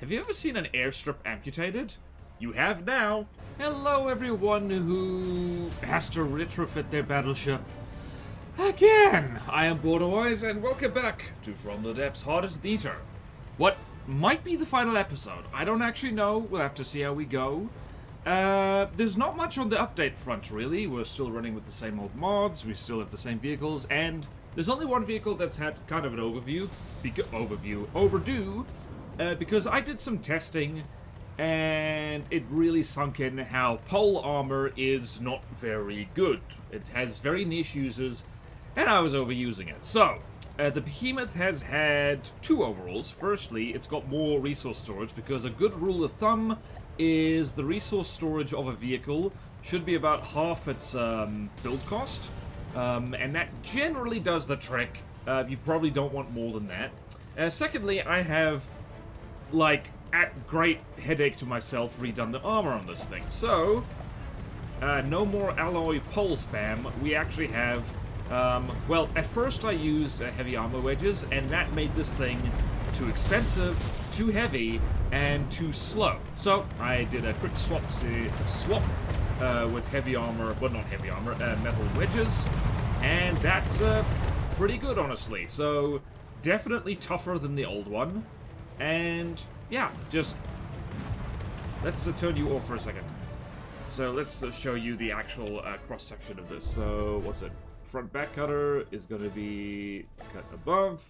Have you ever seen an airstrip amputated? You have now. Hello everyone who has to retrofit their battleship. Again, I am BorderWise and welcome back to From the Depths Hardest Eater. What might be the final episode. I don't actually know. We'll have to see how we go. There's not much on the update front, really. We're still running with the same old mods. We still have the same vehicles, and there's only one vehicle that's had kind of an overdue, because I did some testing, and it really sunk in how pole armor is not very good. It has very niche users, and I was overusing it. So, the Behemoth has had two overalls. Firstly, it's got more resource storage, because a good rule of thumb is the resource storage of a vehicle should be about half its build cost, and that generally does the trick. You probably don't want more than that. Secondly, I have, like, at great headache to myself, redone the armor on this thing. So, no more alloy pole spam. We actually have, well, at first I used heavy armor wedges, and that made this thing too expensive, too heavy, and too slow. So, I did a quick swap with heavy armor, well, not heavy armor, metal wedges, and that's pretty good, honestly. So, definitely tougher than the old one. And yeah, just let's turn you off for a second. So let's show you the actual cross-section of this. So what's it? Front back cutter is going to be cut above,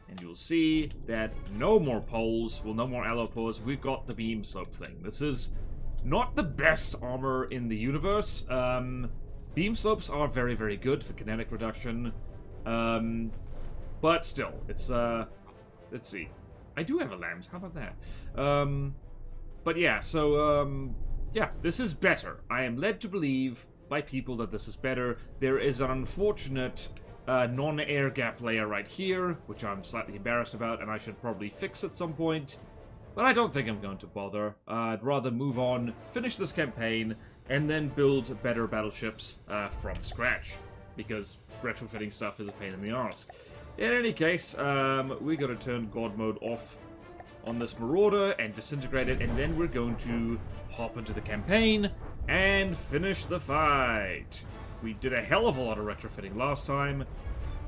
and you'll see that no more poles, well, no more alloy poles. We've got the beam slope thing. This is not the best armor in the universe. Beam slopes are very, very good for kinetic reduction, but still, it's let's see. I do have a lambs, how about that? But yeah, so, yeah, this is better. I am led to believe by people that this is better. There is an unfortunate non-air gap layer right here, which I'm slightly embarrassed about, and I should probably fix at some point. But I don't think I'm going to bother. I'd rather move on, finish this campaign, and then build better battleships from scratch, because retrofitting stuff is a pain in the arse. In any case, we're going to turn God mode off on this Marauder and disintegrate it, and then we're going to hop into the campaign and finish the fight. We did a hell of a lot of retrofitting last time,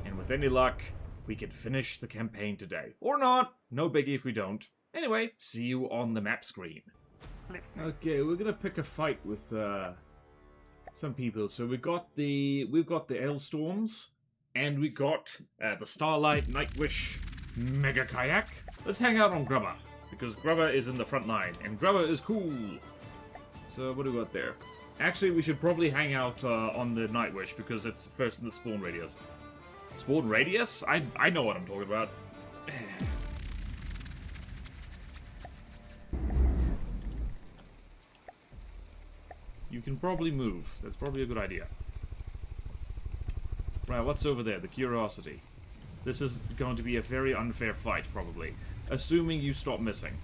and with any luck, we can finish the campaign today. Or not. No biggie if we don't. Anyway, see you on the map screen. Okay, we're going to pick a fight with some people. So we've got the Hailstorms. And we got the Starlight Nightwish Mega Kayak. Let's hang out on Grubber, because Grubber is in the front line, and Grubber is cool. So what do we got there? Actually, we should probably hang out on the Nightwish, because it's first in the spawn radius. Spawn radius? I know what I'm talking about. You can probably move. That's probably a good idea. Right, what's over there? The Curiosity. This is going to be a very unfair fight, probably. Assuming you stop missing.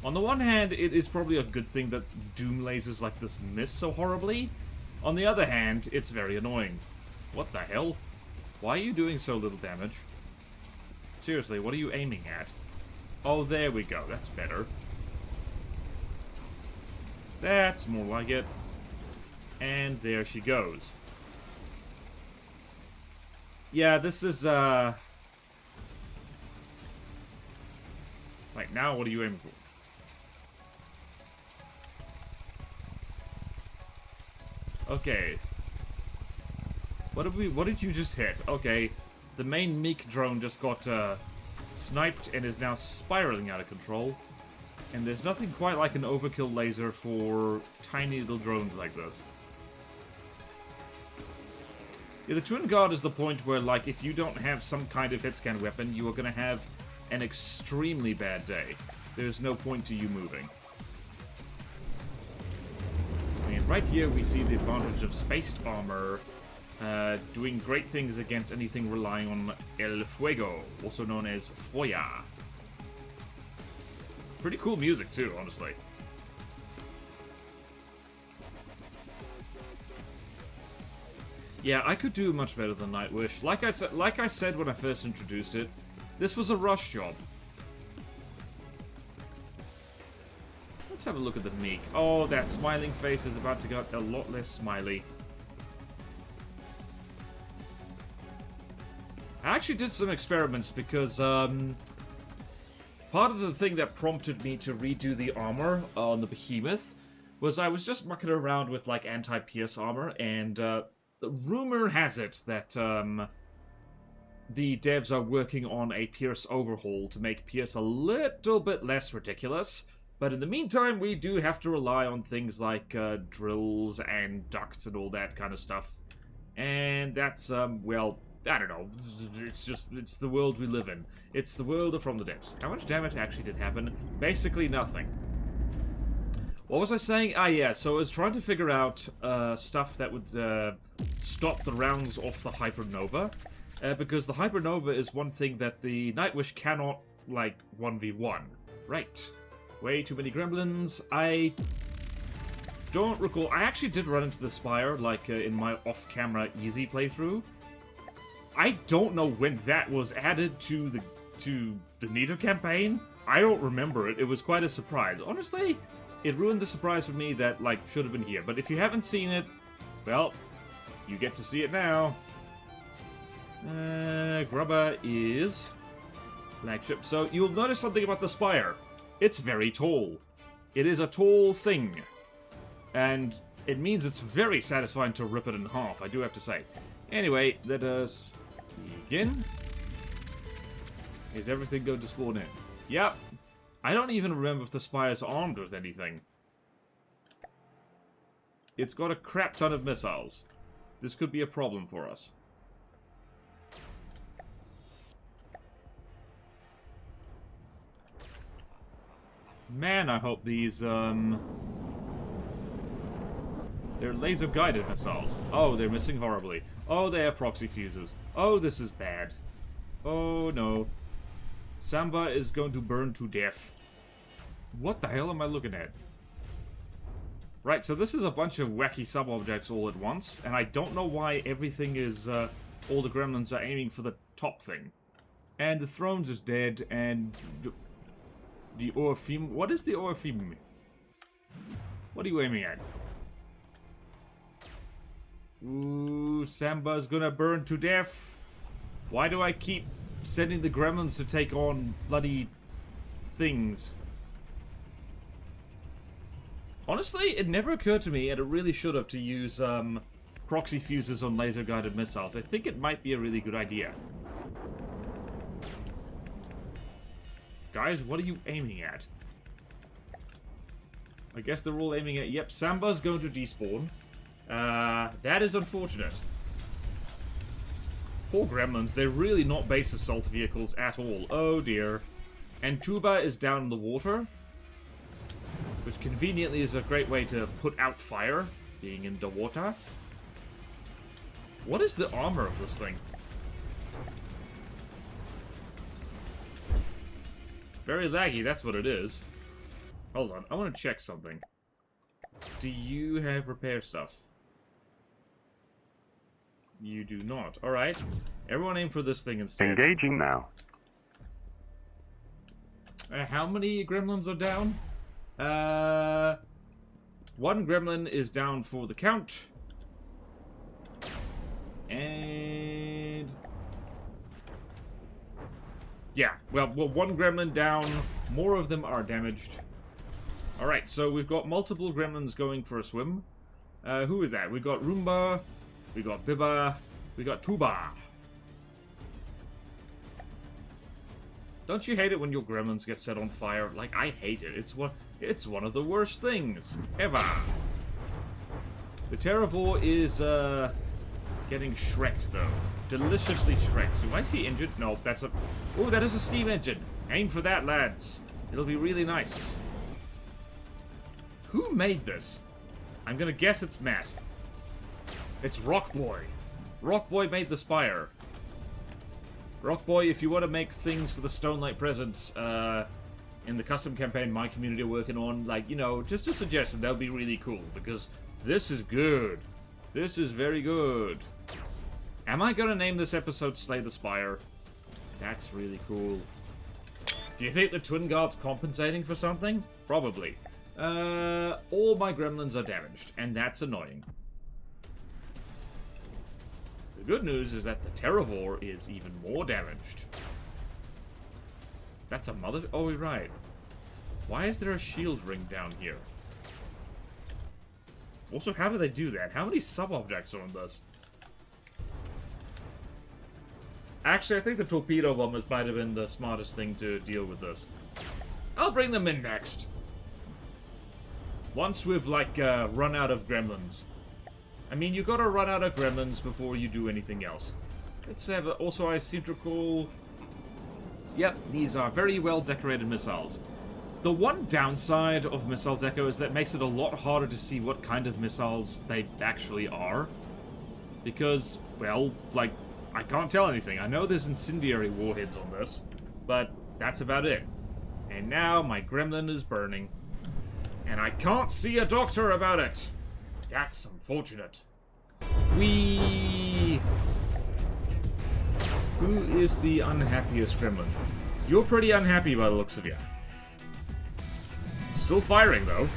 On the one hand, it is probably a good thing that Doom lasers like this miss so horribly. On the other hand, it's very annoying. What the hell? Why are you doing so little damage? Seriously, what are you aiming at? Oh, there we go. That's better. That's more like it. And there she goes. Yeah, this is, Right, now what are you aiming for? Okay. What did you just hit? Okay, the main Meek drone just got, sniped and is now spiraling out of control. And there's nothing quite like an overkill laser for tiny little drones like this. Yeah, the Twin Guard is the point where, like, if you don't have some kind of hit-scan weapon, you are going to have an extremely bad day. There's no point to you moving. I mean, right here we see the advantage of spaced armor, doing great things against anything relying on El Fuego, also known as Foya. Pretty cool music, too, honestly. Yeah, I could do much better than Nightwish. Like I said when I first introduced it, this was a rush job. Let's have a look at the meek. Oh, that smiling face is about to get a lot less smiley. I actually did some experiments because, part of the thing that prompted me to redo the armor on the Behemoth was I was just mucking around with, like, anti-pierce armor, and, the rumor has it that, the devs are working on a Pierce overhaul to make Pierce a little bit less ridiculous. But in the meantime, we do have to rely on things like drills and ducts and all that kind of stuff. And that's, well, I don't know. It's the world we live in. It's the world of From the Depths. How much damage actually did happen? Basically nothing. What was I saying? Ah, yeah, so I was trying to figure out stuff that would stop the rounds off the Hypernova. Because the Hypernova is one thing that the Nightwish cannot, like, 1v1. Right. Way too many gremlins. I don't recall. I actually did run into the Spire, like, in my off-camera easy playthrough. I don't know when that was added to the Nito campaign. I don't remember it. It was quite a surprise. Honestly, it ruined the surprise for me that, like, should have been here. But if you haven't seen it, well, you get to see it now. Grubber is flagship. So you'll notice something about the Spire. It's very tall. It is a tall thing. And it means it's very satisfying to rip it in half, I do have to say. Anyway, let us begin. Is everything going to spawn in? Yep. I don't even remember if the Spire's armed with anything. It's got a crap ton of missiles. This could be a problem for us. Man, I hope these, they're laser-guided missiles. Oh, they're missing horribly. Oh, they have proxy fuses. Oh, this is bad. Oh, no. Samba is going to burn to death. What the hell am I looking at? Right, so this is a bunch of wacky sub-objects all at once, and I don't know why everything is, all the gremlins are aiming for the top thing. And the Thrones is dead, and the Orpheum... What is the Orpheum? What are you aiming at? Ooh, Samba's gonna burn to death. Why do I keep sending the gremlins to take on bloody things? Honestly, it never occurred to me, and it really should have, to use proxy fuses on laser-guided missiles. I think it might be a really good idea. Guys, what are you aiming at? I guess they're all aiming at... Yep, Samba's going to despawn. That is unfortunate. Poor gremlins, they're really not base assault vehicles at all. Oh dear. And Tuba is down in the water, which conveniently is a great way to put out fire, being in the water. What is the armor of this thing? Very laggy, that's what it is. Hold on, I want to check something. Do you have repair stuff? You do not. Alright. Everyone aim for this thing instead. Engaging now. How many gremlins are down? One gremlin is down for the count. And... yeah, well, one gremlin down. More of them are damaged. Alright, so we've got multiple gremlins going for a swim. Who is that? We've got Roomba, we got Bibba, we got Tuba. Don't you hate it when your gremlins get set on fire? Like, I hate it. It's one of the worst things ever. The Terravore is getting shreked though. Deliciously shreked. Do I see injured? No, that's a... oh, that is a steam engine. Aim for that, lads. It'll be really nice. Who made this? I'm gonna guess it's Matt. It's Rockboy. Rockboy made the Spire. Rockboy, if you want to make things for the Stone Light Presence, in the custom campaign my community are working on, like, you know, just a suggestion, that would be really cool, because this is good. This is very good. Am I gonna name this episode Slay the Spire? That's really cool. Do you think the Twin Guard's compensating for something? Probably. All my gremlins are damaged, and that's annoying. The good news is that the Terravore is even more damaged. That's a mother... Oh, right. Why is there a shield ring down here? Also, how do they do that? How many sub-objects are on this? Actually, I think the torpedo bombers might have been the smartest thing to deal with this. I'll bring them in next. Once we've, like, run out of gremlins. I mean, you gotta run out of gremlins before you do anything else. Let's have... Also, I seem to recall... Yep, these are very well-decorated missiles. The one downside of missile deco is that it makes it a lot harder to see what kind of missiles they actually are. Because, well, like, I can't tell anything. I know there's incendiary warheads on this, but that's about it. And now my gremlin is burning. And I can't see a doctor about it. That's unfortunate. Whee! Who is the unhappiest gremlin? You're pretty unhappy by the looks of you. Still firing, though.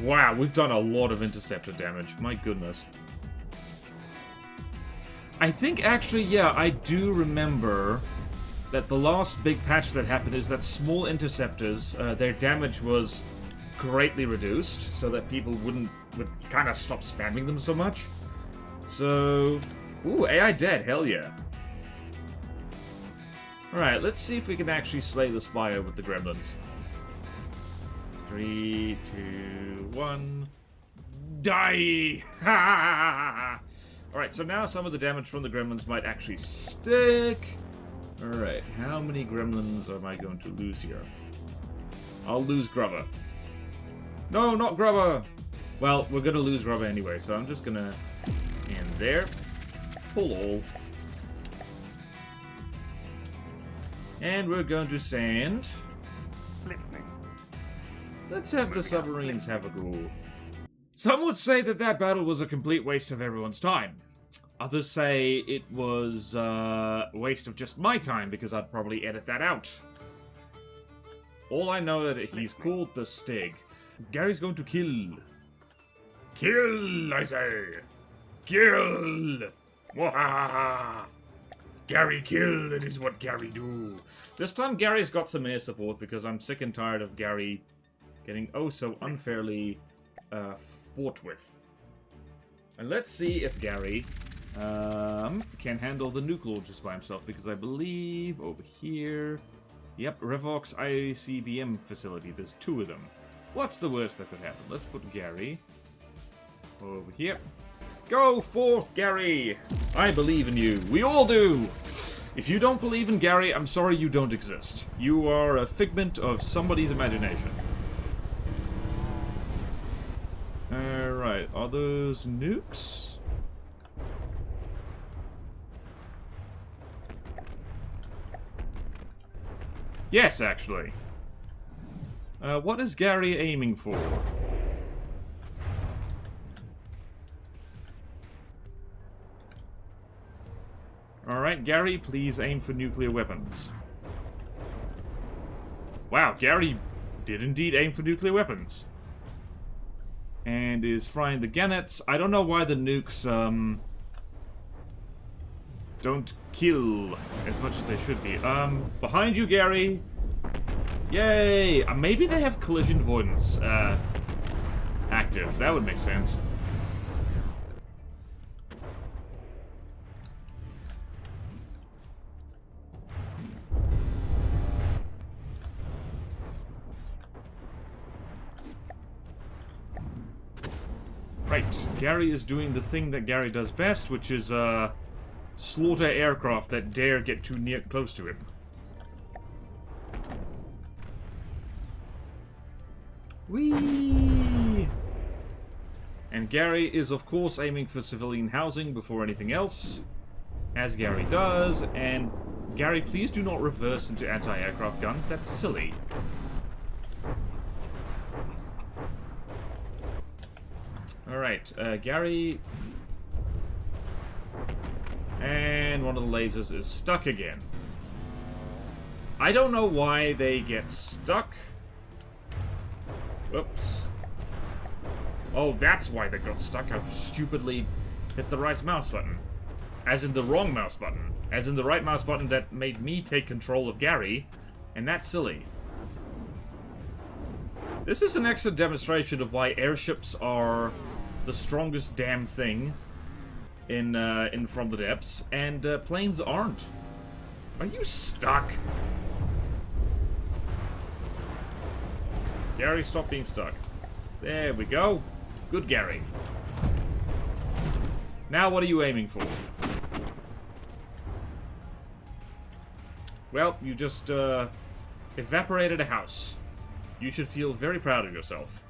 Wow, we've done a lot of interceptor damage. My goodness. I think, actually, yeah, I do remember that the last big patch that happened is that small interceptors, their damage was greatly reduced, so that people would kind of stop spamming them so much. So... Ooh, AI dead, hell yeah. Alright, let's see if we can actually slay the Spire with the gremlins. 3, 2, 1... Die! Alright, so now some of the damage from the gremlins might actually stick. Alright, how many gremlins am I going to lose here? I'll lose Grubber. No, not Grubber! Well, we're gonna lose Grubber anyway, so I'm just gonna... And there. Pull all. And we're going to send... Let's have the submarines have a go. Some would say that that battle was a complete waste of everyone's time. Others say it was a waste of just my time, because I'd probably edit that out. All I know is that he's called the Stig. Gary's going to kill. Kill, I say! Kill! Wahaha! Gary kill, it is what Gary do. This time Gary's got some air support, because I'm sick and tired of Gary getting oh so unfairly fought with. And let's see if Gary can handle the nuke launches by himself, because I believe over here... Yep, Revox ICBM facility, there's 2 of them. What's the worst that could happen? Let's put Gary over here. Go forth, Gary! I believe in you. We all do! If you don't believe in Gary, I'm sorry you don't exist. You are a figment of somebody's imagination. Alright, are those nukes? Yes, actually. What is Gary aiming for? Alright, Gary, please aim for nuclear weapons. Wow, Gary did indeed aim for nuclear weapons. And is frying the gannets. I don't know why the nukes, don't kill as much as they should be. Behind you, Gary! Yay! Maybe they have collision avoidance, active. That would make sense. Right, Gary is doing the thing that Gary does best, which is, slaughter aircraft that dare get too close to him. Whee! And Gary is, of course, aiming for civilian housing before anything else, as Gary does, and Gary, please do not reverse into anti-aircraft guns, that's silly. Alright, Gary... And one of the lasers is stuck again. I don't know why they get stuck. Whoops. Oh, that's why they got stuck. I stupidly hit the right mouse button. As in the wrong mouse button. As in the right mouse button that made me take control of Gary. And that's silly. This is an excellent demonstration of why airships are the strongest damn thing in From the Depths, and planes aren't. Are you stuck? Gary, stop being stuck. There we go. Good, Gary. Now what are you aiming for? Well, you just evaporated a house. You should feel very proud of yourself.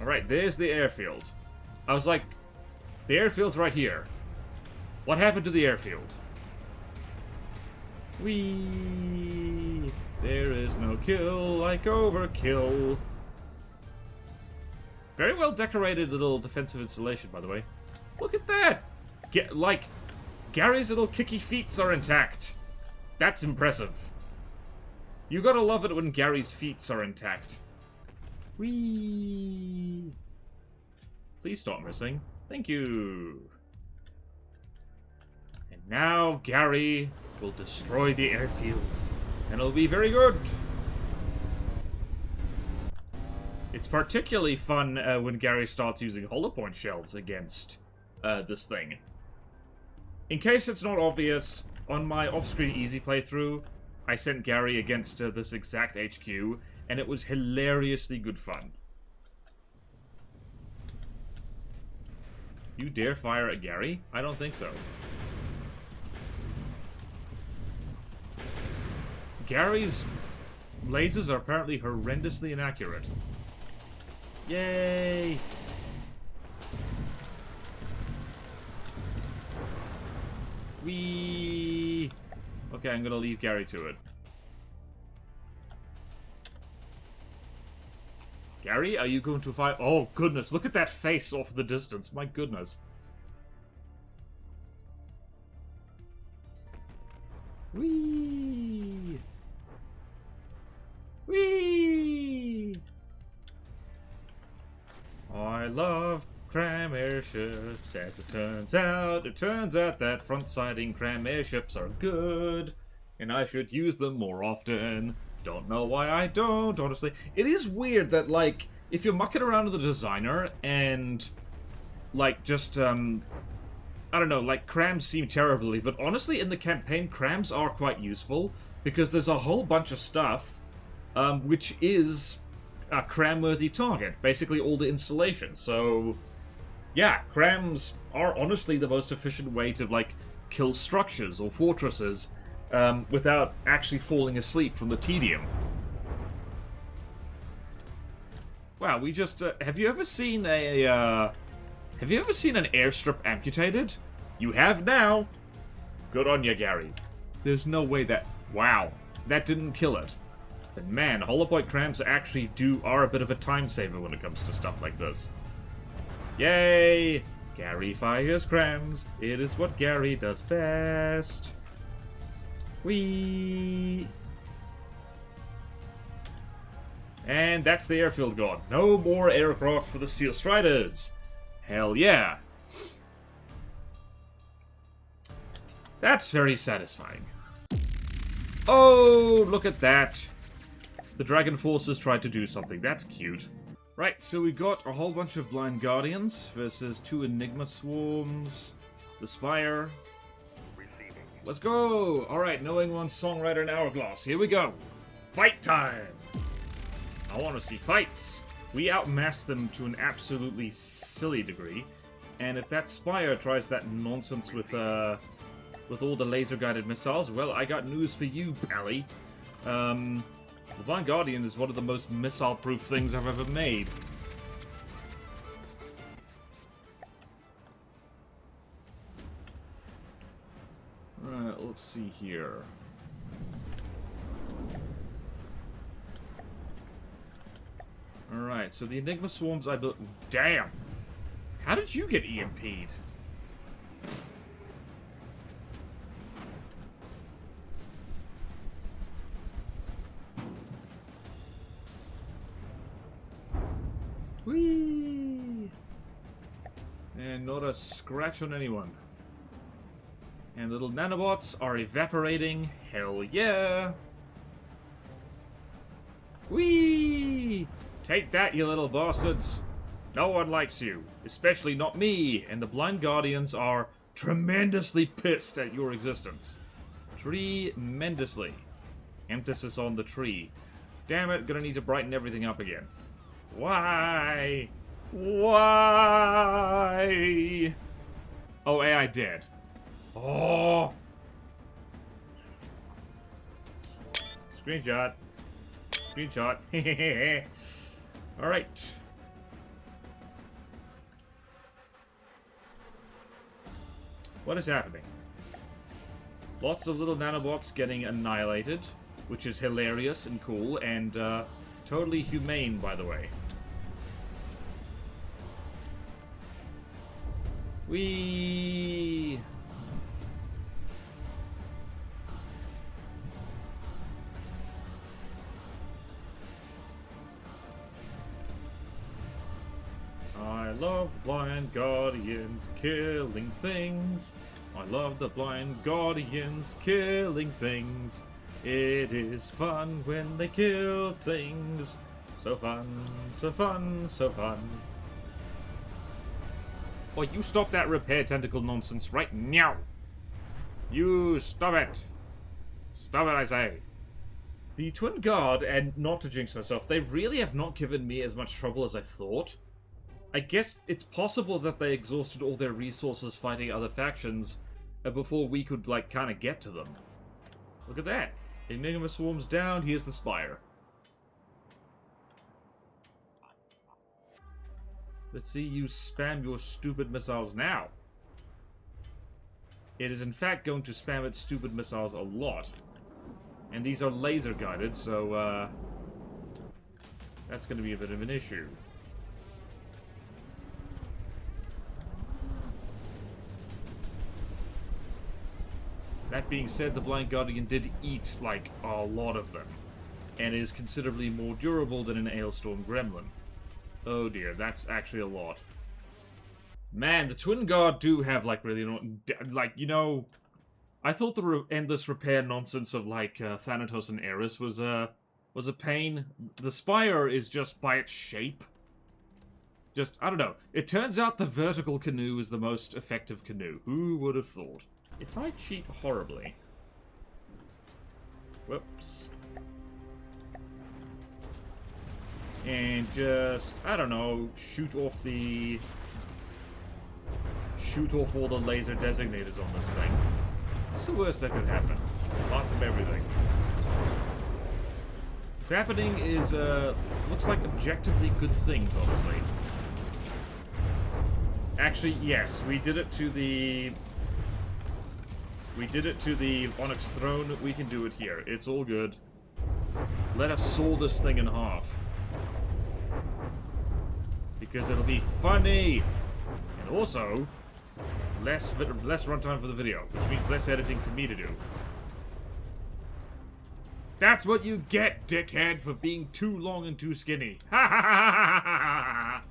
Alright, there's the airfield. I was like, the airfield's right here. What happened to the airfield? Whee! There is no kill like overkill. Very well decorated little defensive installation, by the way. Look at that! Gary's little kicky feet are intact. That's impressive. You gotta love it when Gary's feet are intact. Whee! Please stop missing. Thank you. And now Gary will destroy the airfield. And it'll be very good. It's particularly fun when Gary starts using hollow point shells against this thing. In case it's not obvious, on my off-screen easy playthrough, I sent Gary against this exact HQ, and it was hilariously good fun. You dare fire at Gary? I don't think so. Gary's lasers are apparently horrendously inaccurate. Yay! Whee! Okay, I'm gonna leave Gary to it. Gary, are you going to fire? Oh, goodness, look at that face off the distance. My goodness. Whee! Whee! I love cram airships, as it turns out. It turns out that front-siding cram airships are good, and I should use them more often. Don't know why I don't, honestly. It is weird that, like, if you're mucking around with the designer and, like, just, I don't know, like, crams seem terribly, but honestly, in the campaign, crams are quite useful, because there's a whole bunch of stuff, which is a cram-worthy target. Basically, all the installation. So, yeah, crams are honestly the most efficient way to, like, kill structures or fortresses, without actually falling asleep from the tedium. Wow, we just, have you ever seen an airstrip amputated? You have now! Good on you, Gary. There's no way that, wow, that didn't kill it. And man, hollow point crams actually are a bit of a time saver when it comes to stuff like this. Yay! Gary fires crams. It is what Gary does best. Whee! And that's the airfield gone. No more aircraft for the Steel Striders. Hell yeah. That's very satisfying. Oh, look at that. The Dragon Forces tried to do something. That's cute. Right, so we got a whole bunch of Blind Guardians versus 2 Enigma Swarms. The Spire. Let's go! Alright, knowing one songwriter and Hourglass. Here we go. Fight time! I want to see fights. We outmassed them to an absolutely silly degree. And if that Spire tries that nonsense with all the laser-guided missiles, well, I got news for you, pally. The Blind Guardian is one of the most missile-proof things I've ever made. Alright, let's see here. Alright, so the Enigma Swarms I built... Damn! How did you get EMP'd? Whee! And not a scratch on anyone. And little nanobots are evaporating. Hell yeah! Whee! Take that, you little bastards! No one likes you, especially not me, and the Blind Guardians are tremendously pissed at your existence. Tremendously. Emphasis on the tree. Damn it, gonna need to brighten everything up again. Why? Why? Oh, AI dead. Oh! Screenshot. Screenshot. Alright. What is happening? Lots of little nanobots getting annihilated, which is hilarious and cool, and totally humane, by the way. Whee! I love the Blind Guardians killing things. I love the Blind Guardians killing things. It is fun when they kill things. So fun, so fun, so fun. Oh, you stop that repair tentacle nonsense right now. You stop it. Stop it, I say. The Twin Guard, and not to jinx myself, they really have not given me as much trouble as I thought. I guess it's possible that they exhausted all their resources fighting other factions before we could, like, kind of get to them. Look at that. Enigma swarms down, here's the Spire. Let's see you spam your stupid missiles now. It is in fact going to spam its stupid missiles a lot. And these are laser guided, so that's going to be a bit of an issue. That being said, the Blind Guardian did eat, like, a lot of them. And is considerably more durable than an Ailstorm Gremlin. Oh dear, that's actually a lot. Man, the Twin Guard do have, like, really... Like, you know... I thought the endless repair nonsense of, like, Thanatos and Eris was a pain. The Spire is just by its shape. Just, I don't know. It turns out the vertical canoe is the most effective canoe. Who would have thought? If I cheat horribly... Whoops. And just, I don't know, shoot off all the laser designators on this thing. What's the worst that could happen? Apart from everything. What's happening is, looks like objectively good things, honestly. Actually, yes, we did it to the Onyx Throne. We can do it here. It's all good. Let us saw this thing in half. Because it'll be funny! And also, less runtime for the video, which means less editing for me to do. That's what you get, dickhead, for being too long and too skinny. Ha ha ha ha ha!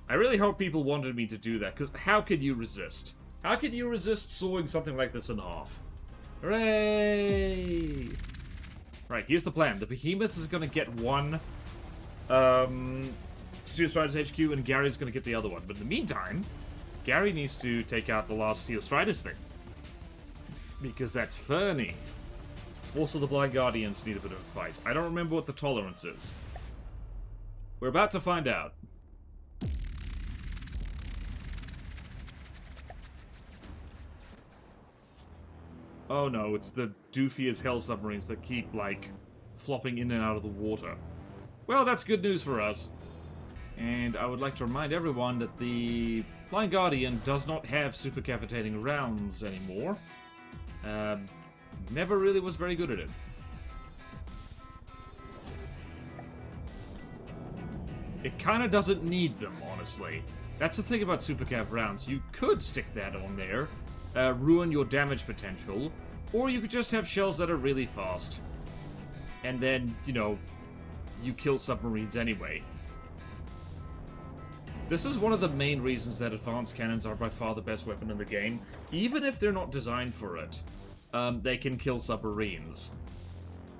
I really hope people wanted me to do that, because how could you resist? How can you resist sawing something like this in half? Hooray! Right, here's the plan. The Behemoth is going to get one Steel Striders HQ, and Gary's going to get the other one. But in the meantime, Gary needs to take out the last Steel Striders thing. Because that's Fernie. Also, the Blind Guardians need a bit of a fight. I don't remember what the tolerance is. We're about to find out. Oh no, it's the doofy as hell submarines that keep, like, flopping in and out of the water. Well, that's good news for us. And I would like to remind everyone that the Blind Guardian does not have supercavitating rounds anymore. Never really was very good at it. It kind of doesn't need them, honestly. That's the thing about supercav rounds. You could stick that on there, ruin your damage potential, or you could just have shells that are really fast. And then, you know, you kill submarines anyway. This is one of the main reasons that advanced cannons are by far the best weapon in the game. Even if they're not designed for it, they can kill submarines.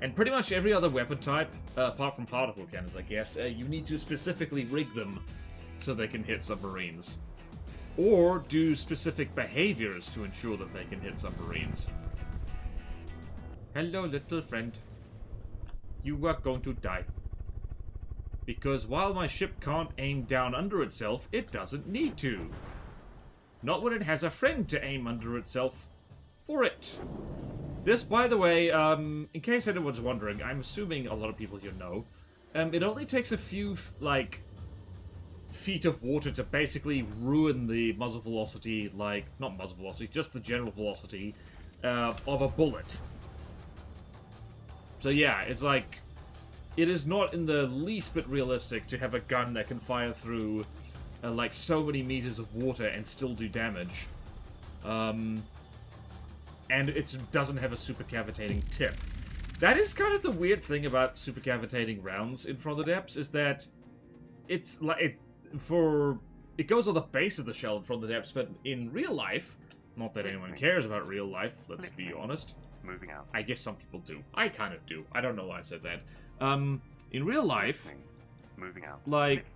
And pretty much every other weapon type, apart from particle cannons, I guess, you need to specifically rig them so they can hit submarines. Or do specific behaviors to ensure that they can hit submarines. Hello, little friend. You are going to die. Because while my ship can't aim down under itself, it doesn't need to. Not when it has a friend to aim under itself for it. This, by the way, in case anyone's wondering, I'm assuming a lot of people here know, it only takes a few, like, feet of water to basically ruin the muzzle velocity, like, not muzzle velocity, just the general velocity of a bullet. So yeah, it's like, it is not in the least bit realistic to have a gun that can fire through, like, so many meters of water and still do damage. And it doesn't have a supercavitating tip. That is kind of the weird thing about supercavitating rounds in From the Depths, is that it's like, it goes on the base of the shell in From the Depths, but in real life, not that anyone cares about real life, let's be honest. Moving out. I guess some people do. I kind of do. I don't know why I said that. In real life, moving out. like,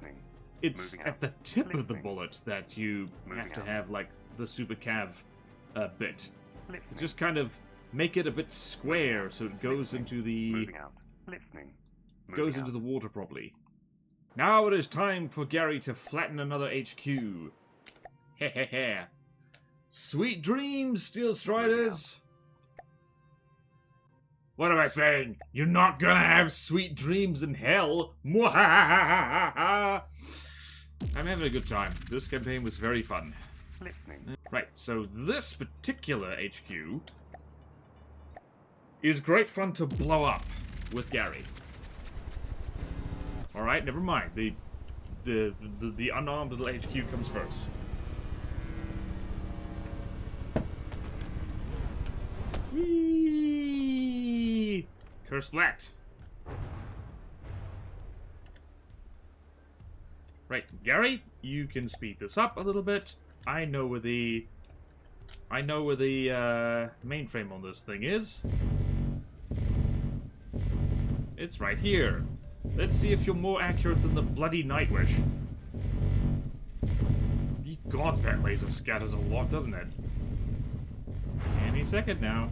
it's at the tip of the bullet that you have to have, like, the super cav bit. Just kind of make it a bit square so it goes into the into the water properly. Now it is time for Gary to flatten another HQ. Hehehe. Sweet dreams, Steel Striders. What am I saying? You're not gonna have sweet dreams in hell. Mwahahaha. I'm having a good time. This campaign was very fun. Right, so this particular HQ is great fun to blow up with Gary. Alright, never mind. The unarmed little HQ comes first. Whee! Kersplat! Right, Gary, you can speed this up a little bit. I know where the mainframe on this thing is. It's right here. Let's see if you're more accurate than the bloody Nightwish. Ye gods, that laser scatters a lot, doesn't it? Any second now.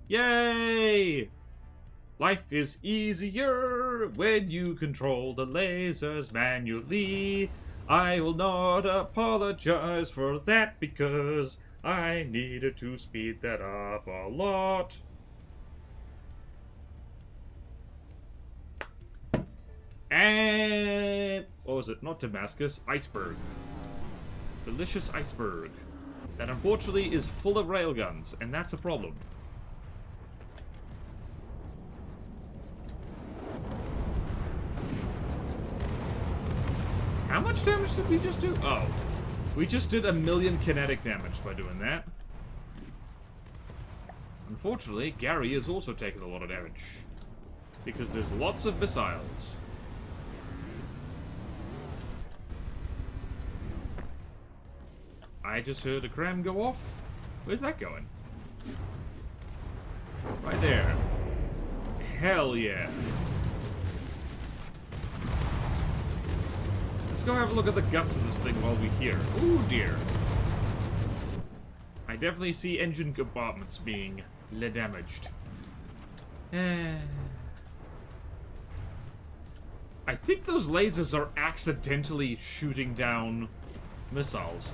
Yay! Life is easier when you control the lasers manually. I will not apologize for that because I needed to speed that up a lot. And what was it? Not Damascus, Iceberg. Delicious Iceberg. That unfortunately is full of railguns, and that's a problem. How much damage did we just do? Oh. We just did 1,000,000 kinetic damage by doing that. Unfortunately, Gary is also taking a lot of damage. Because there's lots of missiles. I just heard a cram go off. Where's that going? Right there. Hell yeah. Let's go have a look at the guts of this thing while we're here. Ooh dear. I definitely see engine compartments being damaged. I think those lasers are accidentally shooting down missiles.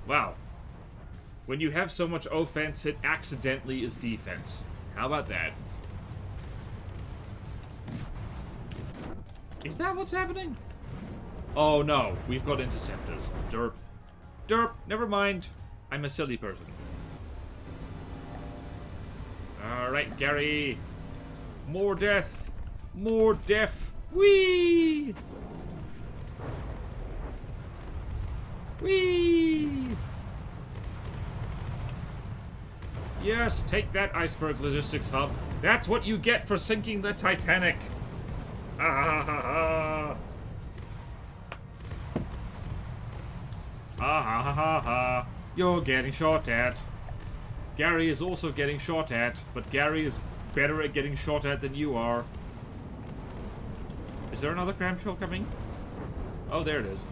Wow. When you have so much offense, it accidentally is defense. How about that? Is that what's happening? Oh no, we've got interceptors. Derp. Derp, never mind. I'm a silly person. Alright, Gary. More death. More death. Whee! Whee! Yes, take that, Iceberg Logistics Hub. That's what you get for sinking the Titanic. Ah ha ha ha. Ah ha ha ha ha. You're getting shot at. Gary is also getting shot at, but Gary is better at getting shot at than you are. Is there another clamshell coming? Oh, there it is.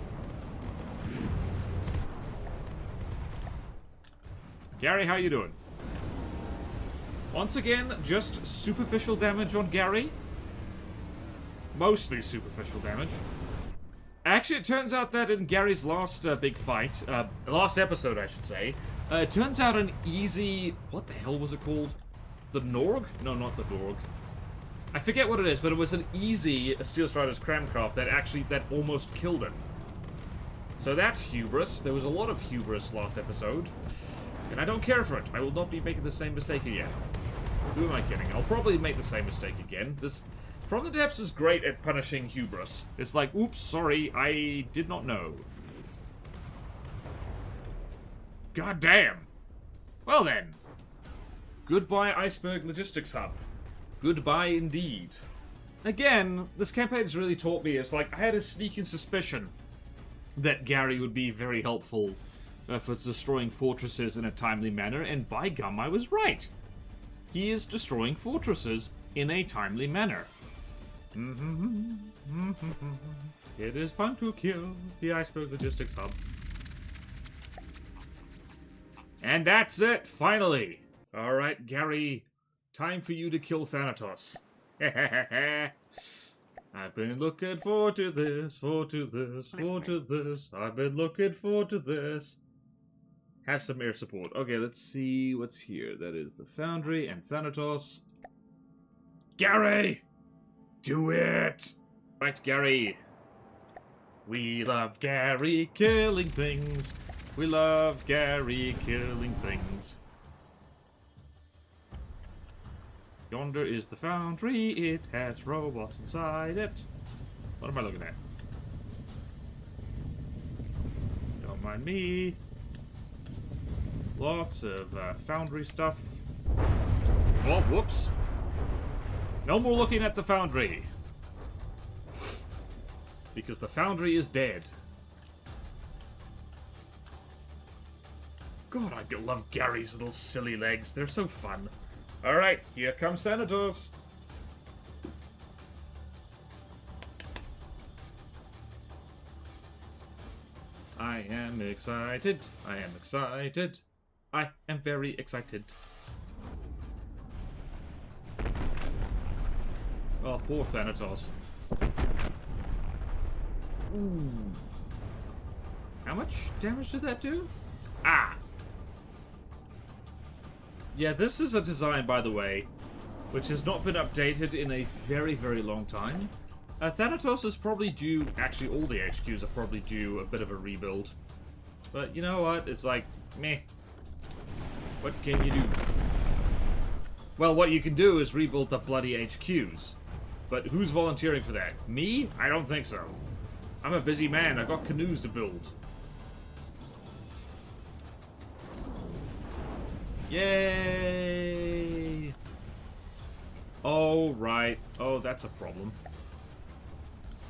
Gary, how you doing? Once again, just superficial damage on Gary. Mostly superficial damage. Actually, it turns out that in Gary's last big fight, last episode, I should say, it turns out an easy... What the hell was it called? The Norg? No, not the Norg. I forget what it is, but it was an easy Steel Strider's Cramcraft that almost killed him. So that's hubris. There was a lot of hubris last episode. And I don't care for it. I will not be making the same mistake again. Who am I kidding? I'll probably make the same mistake again. This From the Depths is great at punishing hubris. It's like, oops, sorry, I did not know. God damn. Well then. Goodbye, Iceberg Logistics Hub. Goodbye indeed. Again, this campaign has really taught me, it's like, I had a sneaking suspicion that Gary would be very helpful for destroying fortresses in a timely manner, and by gum, I was right. He is destroying fortresses in a timely manner. It is fun to kill the Iceberg Logistics Hub. And that's it, finally! Alright, Gary, time for you to kill Thanatos. I've been looking forward to this, I've been looking forward to this. Have some air support. Okay, let's see what's here. That is the Foundry and Thanatos. Gary! Do it! Right, Gary. We love Gary killing things. We love Gary killing things. Yonder is the Foundry. It has robots inside it. What am I looking at? Don't mind me. Lots of Foundry stuff. Oh, whoops. No more looking at the Foundry. Because the Foundry is dead. God, I love Gary's little silly legs. They're so fun. Alright, here comes Thanatos. I am excited. I am excited. I am very excited. Oh, poor Thanatos. Ooh. How much damage did that do? Ah! Yeah, this is a design, by the way, which has not been updated in a very, very long time. Thanatos is probably due... Actually, all the HQs are probably due a bit of a rebuild. But you know what? It's like, meh. What can you do? Well, what you can do is rebuild the bloody HQs. But who's volunteering for that? Me? I don't think so. I'm a busy man. I've got canoes to build. Yay! Oh, right. Oh, that's a problem.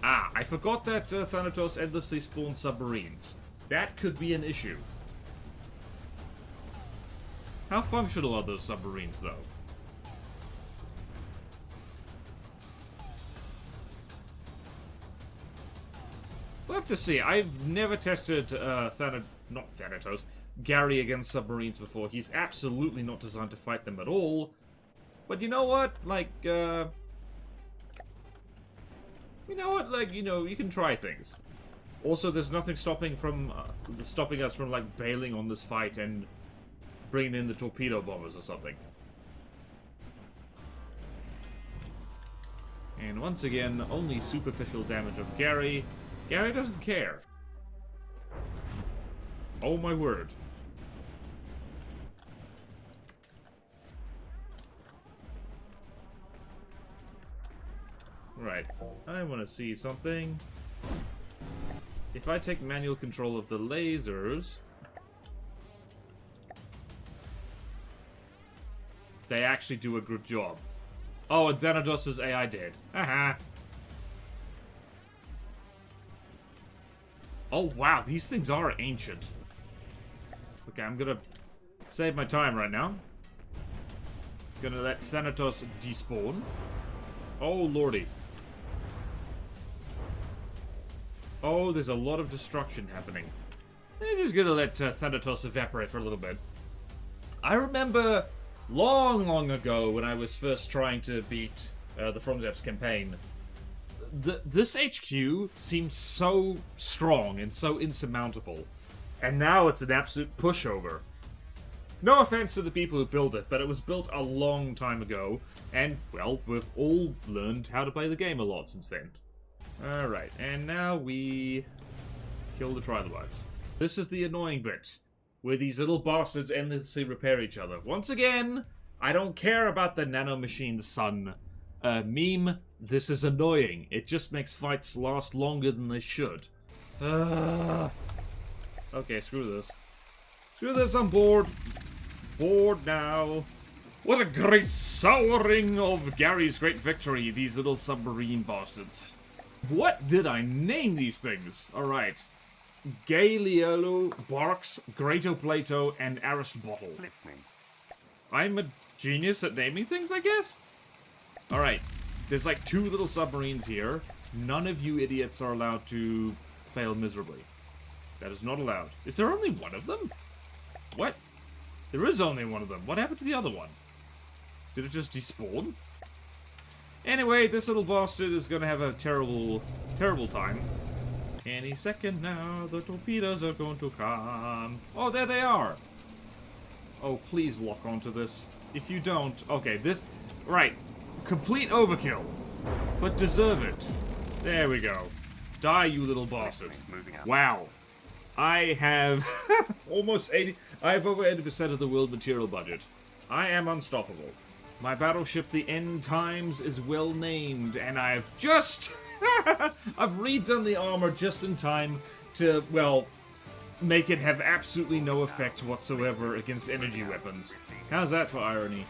Ah, I forgot that Thanatos endlessly spawns submarines. That could be an issue. How functional are those submarines, though? We'll have to see. I've never tested not Thanatos, Gary against submarines before. He's absolutely not designed to fight them at all. But you know what? Like, you know what? Like, you know, you can try things. Also, there's nothing stopping us from like bailing on this fight and bringing in the torpedo bombers or something. And once again, only superficial damage of Gary. Gary doesn't care. Oh my word. Right. I want to see something. If I take manual control of the lasers... They actually do a good job. Oh, and Thanatos' AI dead. Haha. Oh, wow. These things are ancient. Okay, I'm gonna save my time right now. Gonna let Thanatos despawn. Oh, lordy. Oh, there's a lot of destruction happening. I'm just gonna let Thanatos evaporate for a little bit. I remember long, long ago when I was first trying to beat the From Depths campaign, this HQ seemed so strong and so insurmountable. And now it's an absolute pushover. No offense to the people who built it, but it was built a long time ago, and, well, we've all learned how to play the game a lot since then. Alright, and now we kill the trilobites. This is the annoying bit, where these little bastards endlessly repair each other. Once again, I don't care about the nanomachine son meme. This is annoying. It just makes fights last longer than they should. Okay, screw this. Screw this, I'm bored. Bored now. What a great souring of Gary's great victory, these little submarine bastards. What did I name these things? Alright. Galeolo, Barks, Greato Plato, and Aristbottle. I'm a genius at naming things, I guess? Alright. There's like 2 little submarines here. None of you idiots are allowed to fail miserably. That is not allowed. Is there only one of them? What? There is only one of them. What happened to the other one? Did it just despawn? Anyway, this little bastard is gonna have a terrible, terrible time. Any second now, the torpedoes are going to come. Oh, there they are! Oh, please lock onto this. If you don't... Okay, this... Right. Complete overkill. But deserve it. There we go. Die, you little bastard. Wow. I have almost 80... I have over 80% of the world material budget. I am unstoppable. My battleship, the End Times, is well named, and I've just... I've redone the armor just in time to, well, make it have absolutely no effect whatsoever against energy weapons. How's that for irony?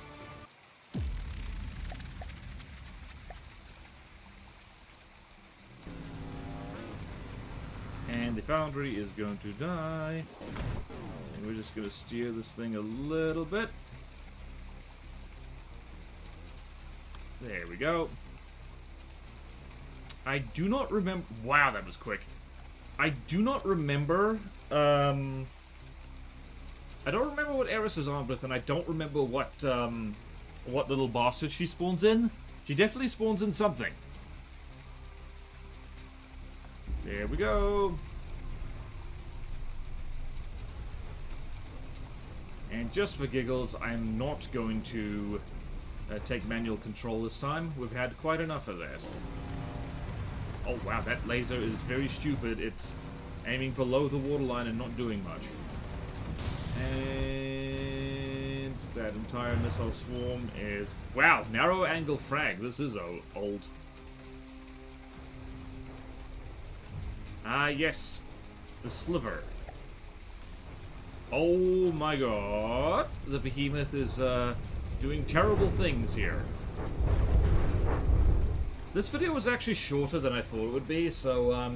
And the Foundry is going to die. And we're just going to steer this thing a little bit. There we go. I do not remember... Wow, that was quick. I do not remember... I don't remember what Eris is armed with, and I don't remember what little bastard she spawns in. She definitely spawns in something. There we go. And just for giggles, I'm not going to take manual control this time. We've had quite enough of that. Oh wow, that laser is very stupid. It's aiming below the waterline and not doing much. And that entire missile swarm is... Wow, narrow angle frag. This is old. Ah, yes. The sliver. Oh my god. The behemoth is doing terrible things here. This video was actually shorter than I thought it would be, so,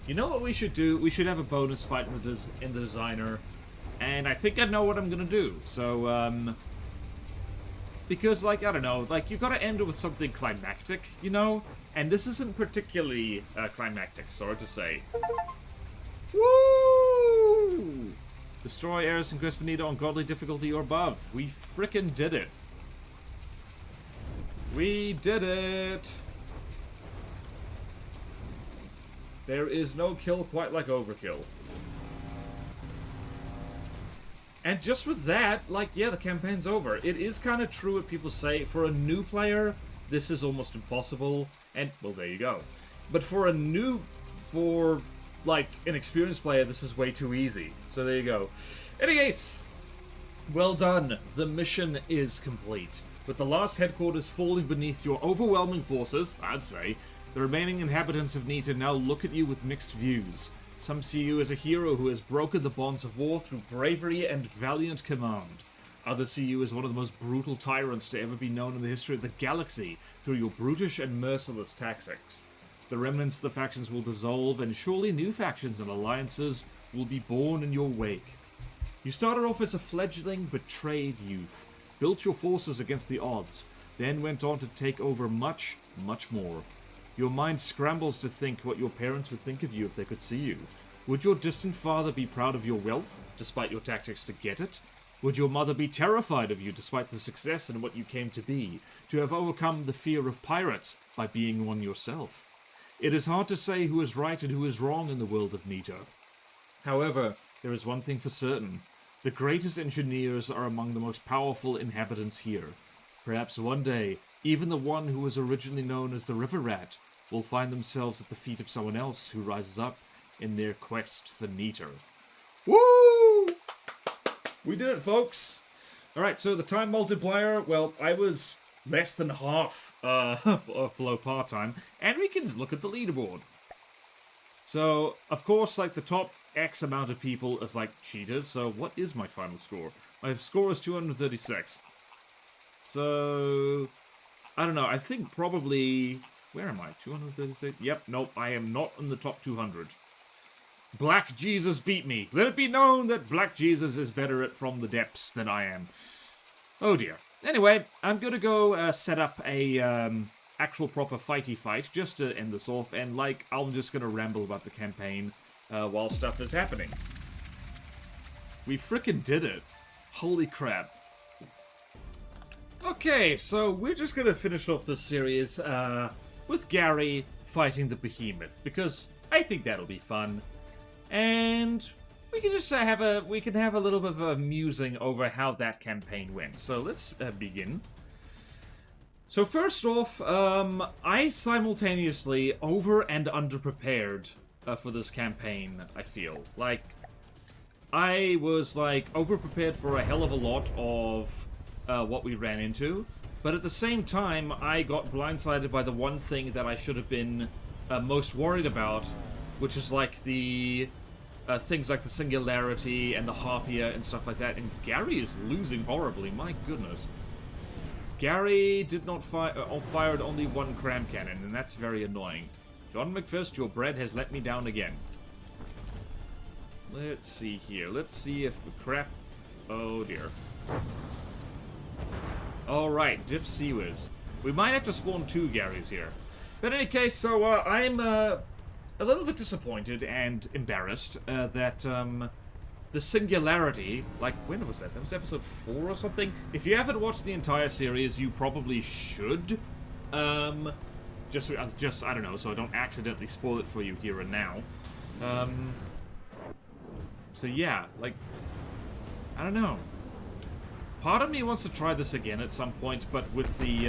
you know what we should do? We should have a bonus fight in the designer, and I think I know what I'm gonna do. So, because, like, I don't know, like, you gotta end it with something climactic, you know? And this isn't particularly climactic, sorry to say. Woo! Destroy Eris and Quest for Nita on godly difficulty or above. We frickin' did it. We did it! There is no kill quite like overkill. And just with that, like, yeah, the campaign's over. It is kind of true what people say. For a new player, this is almost impossible. And, well, there you go. But for like, an experienced player, this is way too easy. So there you go. Anyways, well done. The mission is complete. With the last headquarters falling beneath your overwhelming forces, I'd say, the remaining inhabitants of Nita now look at you with mixed views. Some see you as a hero who has broken the bonds of war through bravery and valiant command. Others see you as one of the most brutal tyrants to ever be known in the history of the galaxy through your brutish and merciless tactics. The remnants of the factions will dissolve, and surely new factions and alliances will be born in your wake. You started off as a fledgling, betrayed youth, built your forces against the odds, then went on to take over much, much more. Your mind scrambles to think what your parents would think of you if they could see you. Would your distant father be proud of your wealth, despite your tactics to get it? Would your mother be terrified of you despite the success and what you came to be, to have overcome the fear of pirates by being one yourself? It is hard to say who is right and who is wrong in the world of Nita. However, there is one thing for certain. The greatest engineers are among the most powerful inhabitants here. Perhaps one day, even the one who was originally known as the River Rat will find themselves at the feet of someone else who rises up in their quest for Nita. Woo! We did it, folks! Alright, so the time multiplier, well, I was less than half below part-time, and we can look at the leaderboard. So, of course, like, the top X amount of people is, like, cheaters, so what is my final score? My score is 236. So, I don't know, I think probably... Where am I? 236? Yep, nope, I am not in the top 200. Black Jesus beat me. Let it be known that Black Jesus is better at From the Depths than I am. Oh dear. Anyway, I'm gonna go set up a actual proper fighty fight just to end this off, and like, I'm just gonna ramble about the campaign while stuff is happening. We frickin' did it. Holy crap. Okay, so we're just gonna finish off this series with Gary fighting the behemoth, because I think that'll be fun. And we can just have a little bit of a musing over how that campaign went. So let's begin. So first off, I simultaneously over and under prepared for this campaign. I feel like I was like over prepared for a hell of a lot of what we ran into, but at the same time, I got blindsided by the one thing that I should have been most worried about, which is like the things like the Singularity and the Harpia and stuff like that. And Gary is losing horribly, my goodness. Gary did not fired only one cram cannon, and that's very annoying. John McFist, your bread has let me down again. Let's see here. Let's see if the crap... Oh dear. Alright, Diff Seawiz. We might have to spawn 2 Garys here. But in any case, so I'm a little bit disappointed and embarrassed that the Singularity, like, when was that? That was episode 4 or something? If you haven't watched the entire series, you probably should. Just, I don't know, so I don't accidentally spoil it for you here and now. So yeah, like, I don't know. Part of me wants to try this again at some point, but with the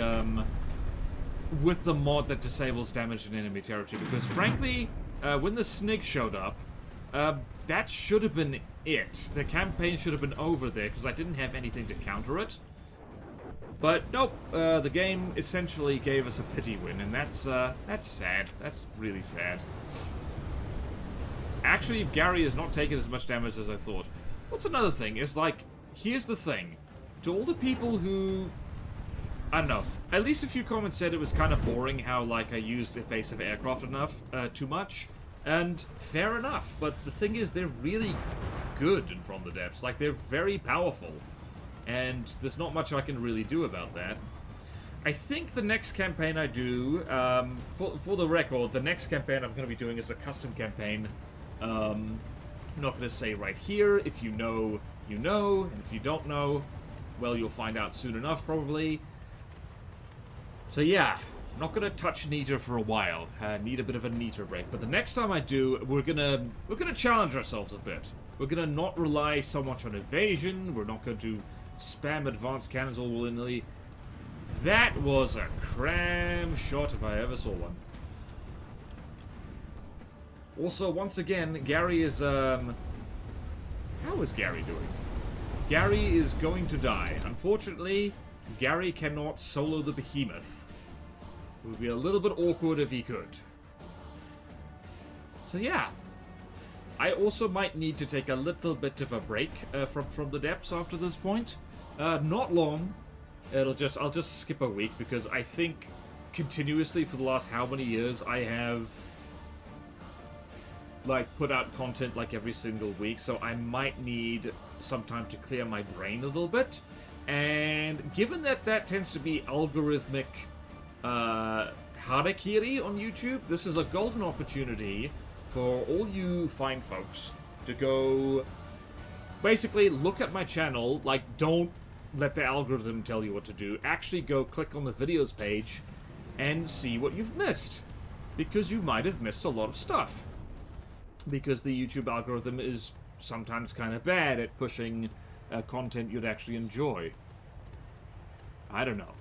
mod that disables damage in enemy territory, because frankly, when the Snig showed up, that should have been it. The campaign should have been over there, because I didn't have anything to counter it. But nope, the game essentially gave us a pity win, and that's sad. That's really sad. Actually, Gary has not taken as much damage as I thought. What's another thing, is like, here's the thing. To all the people who... I don't know. At least a few comments said it was kind of boring how, like, I used evasive aircraft too much. And fair enough. But the thing is, they're really good in From the Depths. Like, they're very powerful. And there's not much I can really do about that. I think the next campaign I do, for the record, the next campaign I'm going to be doing is a custom campaign. I'm not going to say right here. If you know, you know. And if you don't know, well, you'll find out soon enough, probably. So yeah, I'm not gonna touch Nita for a while. Need a bit of a Nita break. But the next time I do, we're gonna challenge ourselves a bit. We're gonna not rely so much on evasion. We're not going to spam advanced cannons all willy-nilly. That was a cram shot if I ever saw one. Also, once again, Gary is how is Gary doing? Gary is going to die. Unfortunately, Gary cannot solo the behemoth. It would be a little bit awkward if he could. So yeah. I also might need to take a little bit of a break from the depths after this point. Not long. I'll just skip a week because I think continuously for the last how many years I have like put out content like every single week, so I might need some time to clear my brain a little bit. And given that that tends to be algorithmic harakiri on YouTube, this is a golden opportunity for all you fine folks to go basically look at my channel. Like, don't let the algorithm tell you what to do. Actually go click on the videos page and see what you've missed, because you might have missed a lot of stuff, because the YouTube algorithm is sometimes kind of bad at pushing content you'd actually enjoy. I don't know.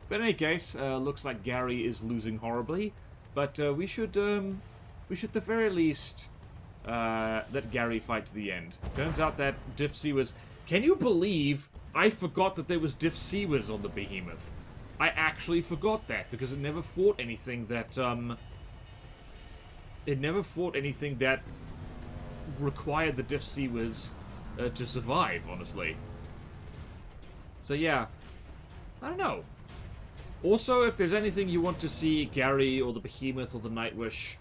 But in any case, looks like Gary is losing horribly, but we should at the very least let Gary fight to the end. Turns out that Diff Seawers... Can you believe I forgot that there was Diff Seawers on the Behemoth? I actually forgot that, because it never fought anything that, required the Diff Seawers to survive, honestly. So yeah, I don't know. Also, if there's anything you want to see Gary or the Behemoth or the Nightwish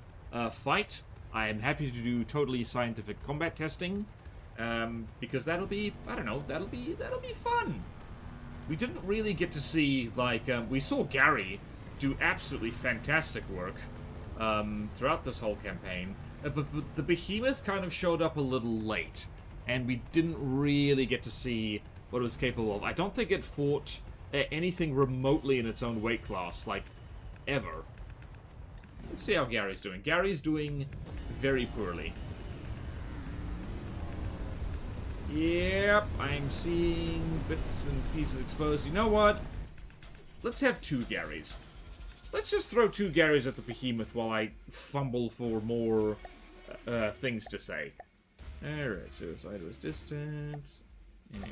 fight, I am happy to do totally scientific combat testing, because that'll be, I don't know, that'll be fun. We didn't really get to see, like, we saw Gary do absolutely fantastic work throughout this whole campaign, but the Behemoth kind of showed up a little late, and we didn't really get to see what it was capable of. I don't think it fought anything remotely in its own weight class, like, ever. Let's see how Gary's doing. Gary's doing very poorly. Yep, I'm seeing bits and pieces exposed. You know what? Let's have 2 Garys. Let's just throw 2 Garys at the Behemoth while I fumble for more things to say. Alright, suicide was distance. And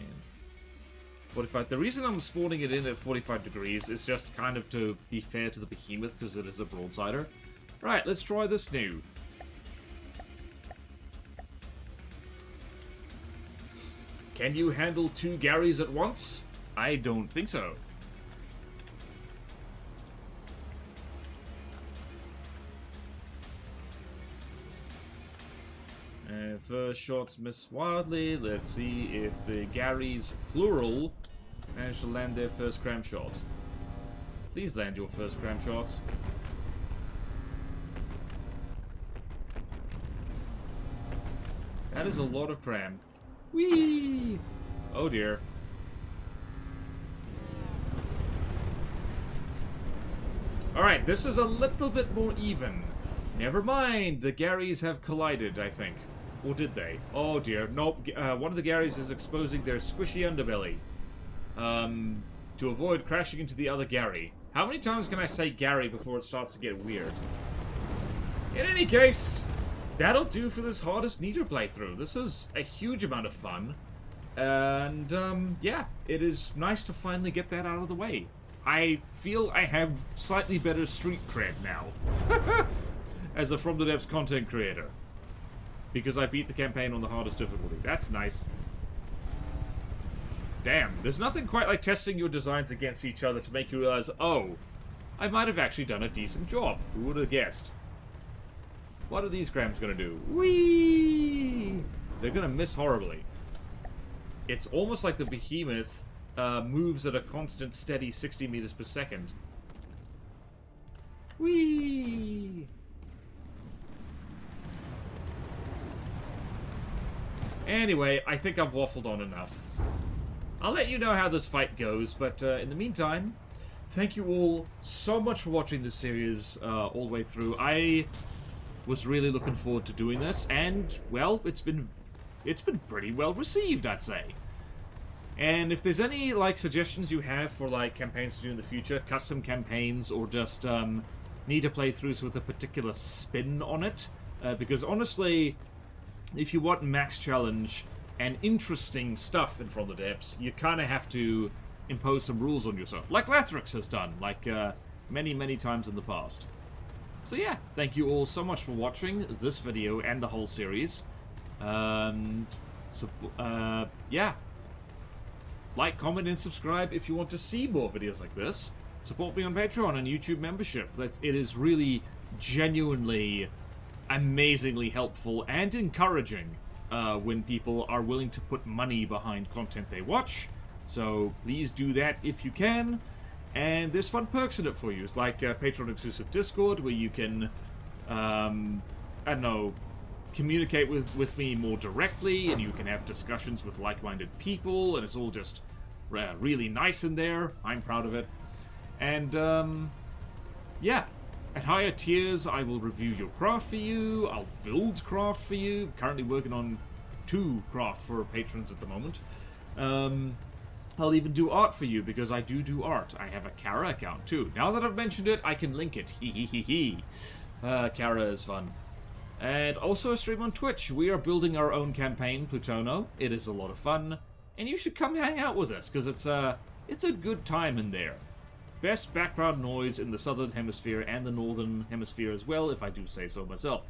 45. The reason I'm spawning it in at 45 degrees is just kind of to be fair to the Behemoth, because it is a broadsider. Right, let's try this new. Can you handle 2 Garys at once? I don't think so. First shots miss wildly. Let's see if the Garys, plural, manage to land their first cram shots. Please land your first cram shots. That is a lot of cram. Whee! Oh dear. Alright, this is a little bit more even. Never mind, the Garys have collided, I think. Or did they? Oh dear, nope. One of the Garys is exposing their squishy underbelly. To avoid crashing into the other Gary. How many times can I say Gary before it starts to get weird? In any case, that'll do for this Hardest Neater playthrough. This was a huge amount of fun. And, yeah, it is nice to finally get that out of the way. I feel I have slightly better street cred now. As a From the Depths content creator. Because I beat the campaign on the hardest difficulty. That's nice. Damn, there's nothing quite like testing your designs against each other to make you realize, oh, I might have actually done a decent job. Who would have guessed? What are these grams gonna do? Whee! They're gonna miss horribly. It's almost like the Behemoth moves at a constant, steady 60 meters per second. Whee! Anyway, I think I've waffled on enough. I'll let you know how this fight goes, but in the meantime, thank you all so much for watching this series all the way through. I was really looking forward to doing this, and, well, it's been pretty well received, I'd say. And if there's any, like, suggestions you have for, like, campaigns to do in the future, custom campaigns, or just neater playthroughs with a particular spin on it, because honestly, if you want max challenge and interesting stuff in From the Depths, you kind of have to impose some rules on yourself, like Lathrix has done, like many, many times in the past. So yeah, thank you all so much for watching this video and the whole series. Yeah. like, comment, and subscribe if you want to see more videos like this. Support me on Patreon and YouTube membership. It is really genuinely amazingly helpful and encouraging when people are willing to put money behind content they watch. So please do that if you can. And there's fun perks in it for you. It's like Patreon-exclusive Discord, where you can, I don't know, communicate with me more directly, and you can have discussions with like-minded people, and it's all just really nice in there. I'm proud of it. And, yeah. At higher tiers, I will review your craft for you. I'll build craft for you. I'm currently working on 2 craft for patrons at the moment. I'll even do art for you, because I do art. I have a Kara account, too. Now that I've mentioned it, I can link it. Hee. Kara is fun. And also a stream on Twitch. We are building our own campaign, Plutono. It is a lot of fun. And you should come hang out with us, because it's a good time in there. Best background noise in the Southern Hemisphere and the Northern Hemisphere as well, if I do say so myself.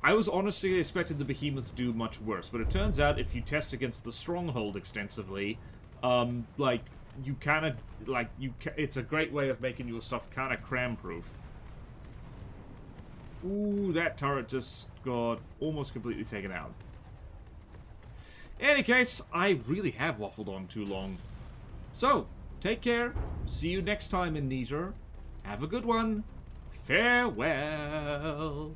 I was honestly expecting the Behemoth to do much worse, but it turns out if you test against the Stronghold extensively, you kind of, it's a great way of making your stuff kind of cram-proof. Ooh, that turret just got almost completely taken out. In any case, I really have waffled on too long. So, take care. See you next time in Neater. Have a good one. Farewell.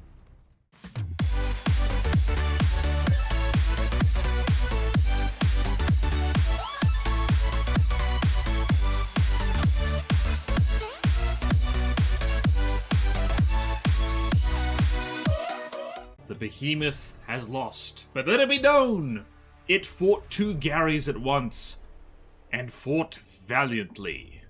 The Behemoth has lost, but let it be known, it fought 2 Garys at once, and fought valiantly.